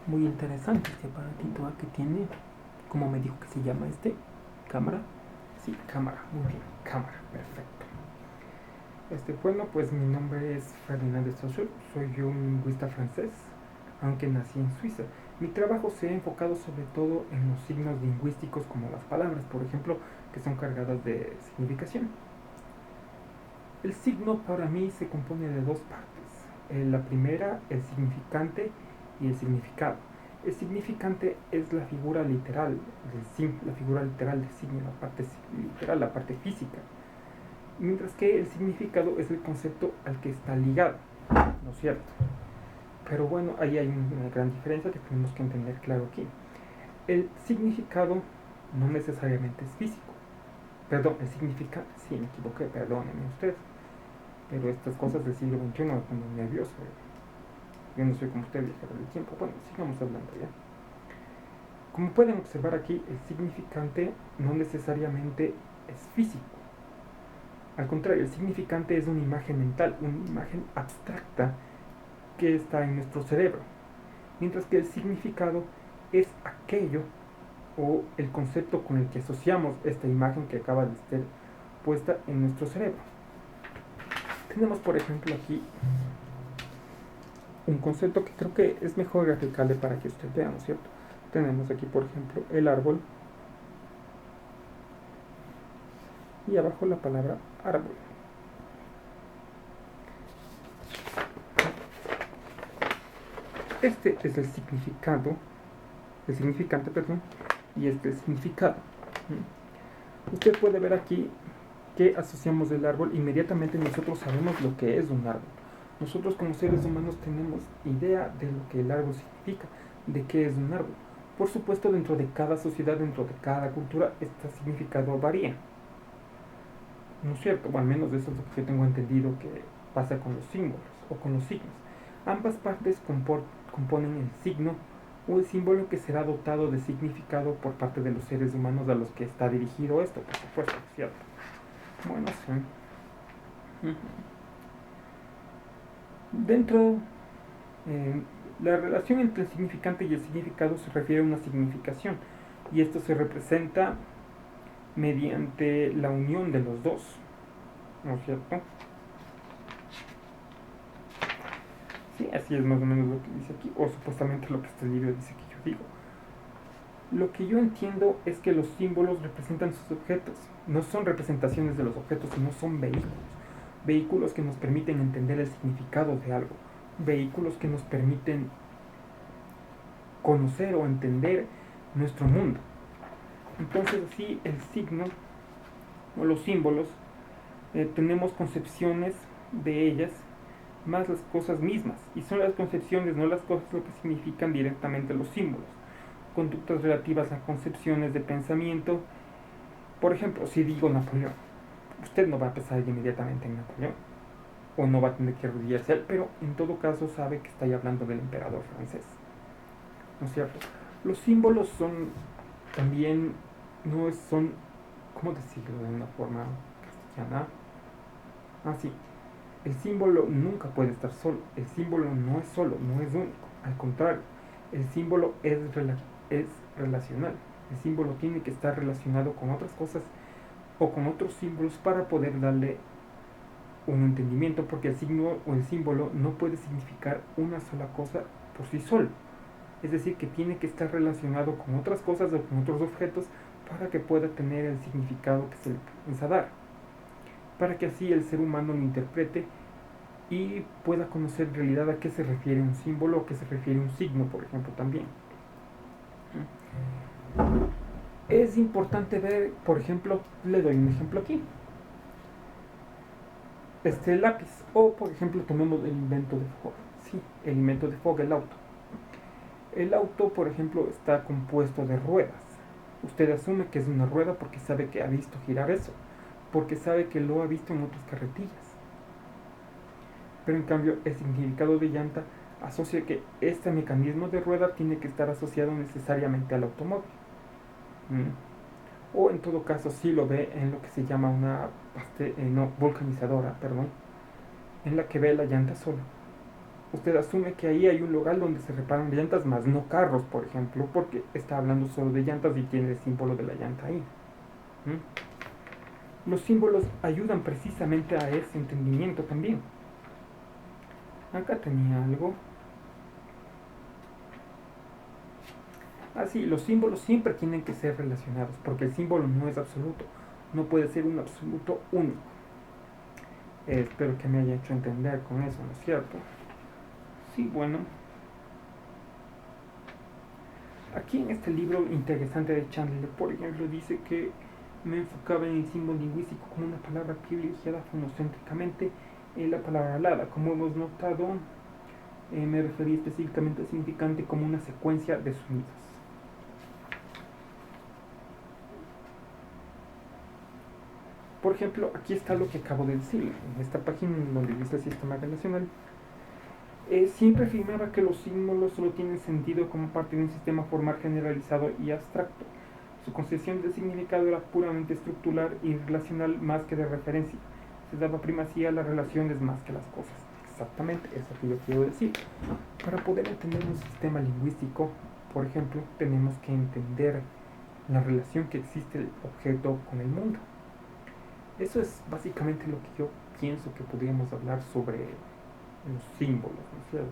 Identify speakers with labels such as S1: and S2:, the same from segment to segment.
S1: Muy interesante este aparatito que tiene. ¿Cómo me dijo que se llama este? ¿Cámara? Sí, cámara. Muy bien, cámara. Perfecto. Bueno, pues mi nombre es Ferdinand de Saussure. Soy un lingüista francés, aunque nací en Suiza. Mi trabajo se ha enfocado sobre todo en los signos lingüísticos como las palabras, por ejemplo, que son cargadas de significación. El signo para mí se compone de dos partes. La primera, el significante y el significado. El significante es la figura literal del signo, la figura literal del signo, la parte literal, la parte física. Mientras que el significado es el concepto al que está ligado, ¿no es cierto? Pero bueno, ahí hay una gran diferencia que tenemos que entender claro aquí. El significado no necesariamente es físico. Perdón, el significado, sí, me equivoqué, perdónenme usted. Pero estas cosas del siglo XXI me ponen nervioso. Yo no soy como usted, viajero del tiempo. Bueno, sigamos hablando ya. Como pueden observar aquí, el significante no necesariamente es físico. Al contrario, el significante es una imagen mental, una imagen abstracta que está en nuestro cerebro. Mientras que el significado es aquello o el concepto con el que asociamos esta imagen que acaba de ser puesta en nuestro cerebro. Tenemos, por ejemplo, aquí un concepto que creo que es mejor graficarle para que usted vea, ¿no es cierto? Tenemos aquí, por ejemplo, el árbol y abajo la palabra árbol. Este es el significado, el significante, perdón, y este es el significado. Usted puede ver aquí que asociamos el árbol, inmediatamente nosotros sabemos lo que es un árbol. Nosotros como seres humanos tenemos idea de lo que el árbol significa, de qué es un árbol. Por supuesto, dentro de cada sociedad, dentro de cada cultura, este significado varía. ¿No es cierto? O al menos eso es lo que yo tengo entendido que pasa con los símbolos o con los signos. Ambas partes componen el signo o el símbolo que será dotado de significado por parte de los seres humanos a los que está dirigido esto, por supuesto, ¿cierto? Bueno, sí. Dentro, la relación entre el significante y el significado se refiere a una significación, y esto se representa mediante la unión de los dos, ¿no es cierto? Sí, así es más o menos lo que dice aquí, o supuestamente lo que este libro dice que yo digo. Lo que yo entiendo es que los símbolos representan sus objetos, no son representaciones de los objetos, sino son vehículos que nos permiten entender el significado de algo, vehículos que nos permiten conocer o entender nuestro mundo. Entonces así el signo o los símbolos tenemos concepciones de ellas más las cosas mismas, y son las concepciones, no las cosas, lo que significan directamente los símbolos. Conductas relativas a concepciones de pensamiento. Por ejemplo, si digo Napoleón, usted no va a pensar inmediatamente en Napoleón, o no va a tener que arrodillarse a él, pero en todo caso sabe que está ahí hablando del emperador francés, ¿no es cierto? Los símbolos son también, no son, ¿cómo decirlo de una forma castellana? Sí, el símbolo nunca puede estar solo, el símbolo no es solo, no es único, al contrario, el símbolo es relacional, el símbolo tiene que estar relacionado con otras cosas o con otros símbolos para poder darle un entendimiento, porque el signo o el símbolo no puede significar una sola cosa por sí solo. Es decir, que tiene que estar relacionado con otras cosas o con otros objetos para que pueda tener el significado que se le piensa dar. Para que así el ser humano lo interprete y pueda conocer en realidad a qué se refiere un símbolo o a qué se refiere un signo, por ejemplo, también. Es importante ver, por ejemplo, le doy un ejemplo aquí. Este lápiz, o por ejemplo, tomemos el invento de Fogg. Sí, el invento de Fogg, el auto. El auto, por ejemplo, está compuesto de ruedas. Usted asume que es una rueda porque sabe que ha visto girar eso, porque sabe que lo ha visto en otras carretillas. Pero en cambio, el significado de llanta asocia que este mecanismo de rueda tiene que estar asociado necesariamente al automóvil. O en todo caso, sí lo ve en lo que se llama una volcanizadora, perdón, en la que ve la llanta sola. usted asume que ahí hay un lugar donde se reparan llantas, más no carros, por ejemplo, porque está hablando solo de llantas y tiene el símbolo de la llanta ahí. Los símbolos ayudan precisamente a ese entendimiento también. Acá tenía algo. Sí, los símbolos siempre tienen que ser relacionados, porque el símbolo no es absoluto, no puede ser un absoluto único. Espero que me haya hecho entender con eso, ¿no es cierto? Sí, bueno. Aquí en este libro interesante de Chandler, por ejemplo, dice que me enfocaba en el símbolo lingüístico como una palabra privilegiada fonocéntricamente en la palabra hablada. Como hemos notado, me referí específicamente al significante como una secuencia de sonidos. Por ejemplo, aquí está lo que acabo de decir. En esta página donde dice el sistema relacional, siempre afirmaba que los símbolos solo tienen sentido como parte de un sistema formal generalizado y abstracto. Su concepción del significado era puramente estructural y relacional más que de referencia. Se daba primacía a las relaciones más que a las cosas. Exactamente, eso que yo quiero decir. Para poder entender un sistema lingüístico, por ejemplo, tenemos que entender la relación que existe el objeto con el mundo. Eso es básicamente lo que yo pienso que podríamos hablar sobre los símbolos, ¿no es cierto?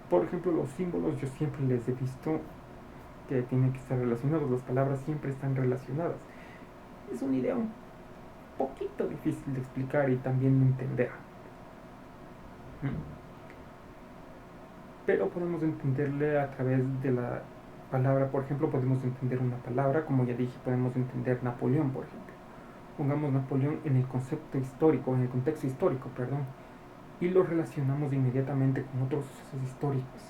S1: Por ejemplo, los símbolos yo siempre les he visto que tienen que estar relacionados, las palabras siempre están relacionadas. Es una idea un poquito difícil de explicar y también de entender. Pero podemos entenderle a través de la palabra, por ejemplo, podemos entender una palabra, como ya dije, podemos entender Napoleón, por ejemplo. Pongamos Napoleón en el concepto histórico, en el contexto histórico, perdón, y lo relacionamos inmediatamente con otros sucesos históricos.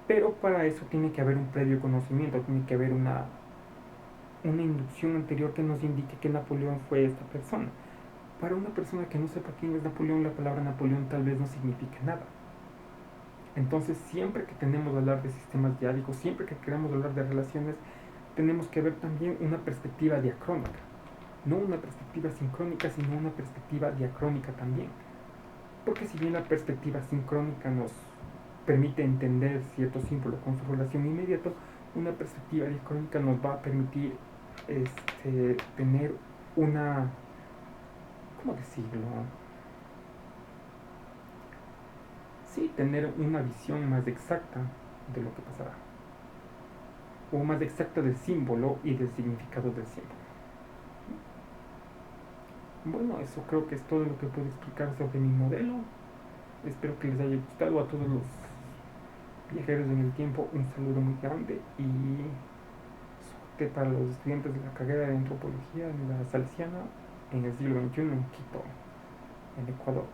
S1: Pero para eso tiene que haber un previo conocimiento, tiene que haber una inducción anterior que nos indique que Napoleón fue esta persona. Para una persona que no sepa quién es Napoleón, la palabra Napoleón tal vez no signifique nada. Entonces, siempre que tenemos que hablar de sistemas diádicos, siempre que queremos hablar de relaciones, tenemos que ver también una perspectiva diacrónica. No una perspectiva sincrónica, sino una perspectiva diacrónica también. Porque si bien la perspectiva sincrónica nos permite entender ciertos símbolos con su relación inmediata, una perspectiva diacrónica nos va a permitir tener una, ¿cómo decirlo? Sí, tener una visión más exacta de lo que pasará, o más exacta del símbolo y del significado del símbolo. Bueno, eso creo que es todo lo que puedo explicar sobre mi modelo. Espero que les haya gustado. A todos los viajeros en el tiempo, un saludo muy grande y suerte para los estudiantes de la carrera de antropología en la Salesiana en el siglo XXI en Quito, en Ecuador.